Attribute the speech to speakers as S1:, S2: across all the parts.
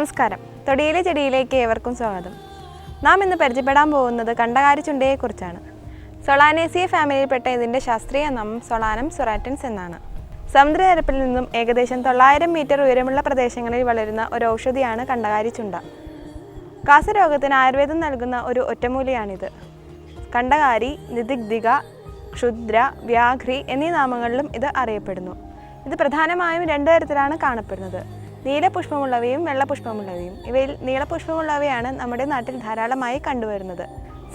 S1: നമസ്കാരം. തൊടിയിലെ ചെടിയിലേക്ക് ഏവർക്കും സ്വാഗതം. നാം ഇന്ന് പരിചയപ്പെടാൻ പോകുന്നത് കണ്ടകാരിച്ചുണ്ടയെക്കുറിച്ചാണ്. സൊളാനേസിയ ഫാമിലിയിൽപ്പെട്ട ഇതിൻ്റെ ശാസ്ത്രീയ നാമം സൊളാനം സൊറാറ്റൻസ് എന്നാണ്. സമുദ്രനിരപ്പിൽ നിന്നും ഏകദേശം 900 മീറ്റർ ഉയരമുള്ള പ്രദേശങ്ങളിൽ വളരുന്ന ഒരു ഔഷധിയാണ് കണ്ടകാരിച്ചുണ്ട. കാസരോഗത്തിന് ആയുർവേദം നൽകുന്ന ഒരു ഒറ്റമൂലിയാണിത്. കണ്ടകാരി, നിദിഗ്ധിക, ക്ഷുദ്ര, വ്യാഘ്രി എന്നീ നാമങ്ങളിലും ഇത് അറിയപ്പെടുന്നു. ഇത് പ്രധാനമായും 2 തരത്തിലാണ് കാണപ്പെടുന്നത്: നീലപുഷ്പമുള്ളവയും വെള്ളപുഷ്പമുള്ളവയും. ഇവയിൽ നീലപുഷ്പമുള്ളവയാണ് നമ്മുടെ നാട്ടിൽ ധാരാളമായി കണ്ടുവരുന്നത്.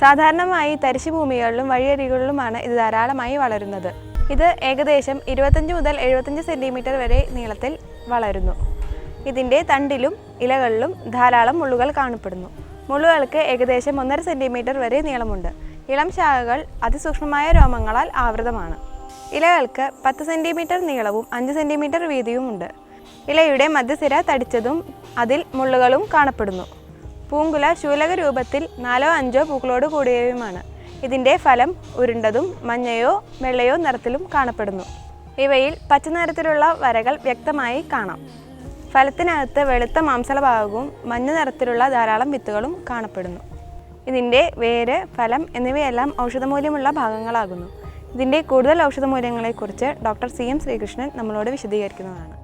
S1: സാധാരണമായി തരിശു ഭൂമികളിലും വഴിയരികളിലുമാണ് ഇത് ധാരാളമായി വളരുന്നത്. ഇത് ഏകദേശം 25 മുതൽ 75 സെൻറ്റിമീറ്റർ വരെ നീളത്തിൽ വളരുന്നു. ഇതിൻ്റെ തണ്ടിലും ഇലകളിലും ധാരാളം മുള്ളുകൾ കാണപ്പെടുന്നു. മുള്ളുകൾക്ക് ഏകദേശം 1.5 സെൻറ്റിമീറ്റർ വരെ നീളമുണ്ട്. ഇളം ശാഖകൾ അതിസൂക്ഷ്മമായ രോമങ്ങളാൽ ആവൃതമാണ്. ഇലകൾക്ക് 10 സെൻറ്റിമീറ്റർ നീളവും 5 സെൻറ്റിമീറ്റർ വീതിയുമുണ്ട്. ഇലയുടെ മധ്യസിര തടിച്ചതും അതിൽ മുള്ളുകളും കാണപ്പെടുന്നു. പൂങ്കുല ശൂലക രൂപത്തിൽ 4-5 പൂക്കളോട് കൂടിയവയുമാണ്. ഇതിൻ്റെ ഫലം ഉരുണ്ടതും മഞ്ഞയോ വെള്ളയോ നിറത്തിലും കാണപ്പെടുന്നു. ഇവയിൽ പച്ച നിറത്തിലുള്ള വരകൾ വ്യക്തമായി കാണാം. ഫലത്തിനകത്ത് വെളുത്ത മാംസളഭാഗവും മഞ്ഞ നിറത്തിലുള്ള ധാരാളം വിത്തുകളും കാണപ്പെടുന്നു. ഇതിൻ്റെ വേര്, ഫലം എന്നിവയെല്ലാം ഔഷധമൂല്യമുള്ള ഭാഗങ്ങളാകുന്നു. ഇതിൻ്റെ കൂടുതൽ ഔഷധമൂല്യങ്ങളെക്കുറിച്ച് ഡോക്ടർ CM ശ്രീകൃഷ്ണൻ നമ്മളോട് വിശദീകരിക്കുന്നതാണ്.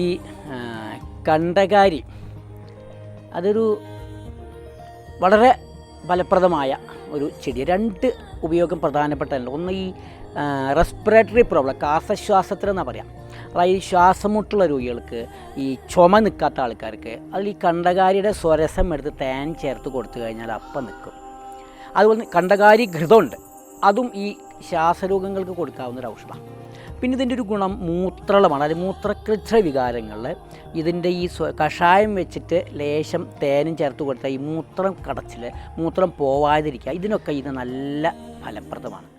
S2: ഈ കണ്ടകാരി അതൊരു വളരെ ഫലപ്രദമായ ഒരു ചെടി. 2 ഉപയോഗം പ്രധാനപ്പെട്ടതല്ല. ഒന്ന്, ഈ റെസ്പിറേറ്ററി പ്രോബ്ലം, ശ്വാസശ്വാസത്തിലെന്നാണ് പറയാം. അതായത് ഈ ശ്വാസമുട്ടുള്ള രോഗികൾക്ക്, ഈ ചുമ നിൽക്കാത്ത ആൾക്കാർക്ക് അതിൽ ഈ കണ്ടകാരിയുടെ സ്വരസം എടുത്ത് തേൻ ചേർത്ത് കൊടുത്തു കഴിഞ്ഞാൽ അപ്പം നിൽക്കും. അതുപോലെ കണ്ടകാരി ഘൃതമുണ്ട്, അതും ഈ ശ്വാസരോഗങ്ങൾക്ക് കൊടുക്കാവുന്ന ഒരു ഔഷധമാണ്. പിന്നെ ഇതിൻ്റെ ഒരു ഗുണം മൂത്രളമാണ്. അതായത് മൂത്രകൃച്ഛ വികാരങ്ങളിൽ ഇതിൻ്റെ ഈ കഷായം വെച്ചിട്ട് ലേശം തേനും ചേർത്ത് കൊടുത്താൽ ഈ മൂത്രം കടച്ചിൽ, മൂത്രം പോവാതിരിക്കുക, ഇതിനൊക്കെ ഇത് നല്ല ഫലപ്രദമാണ്.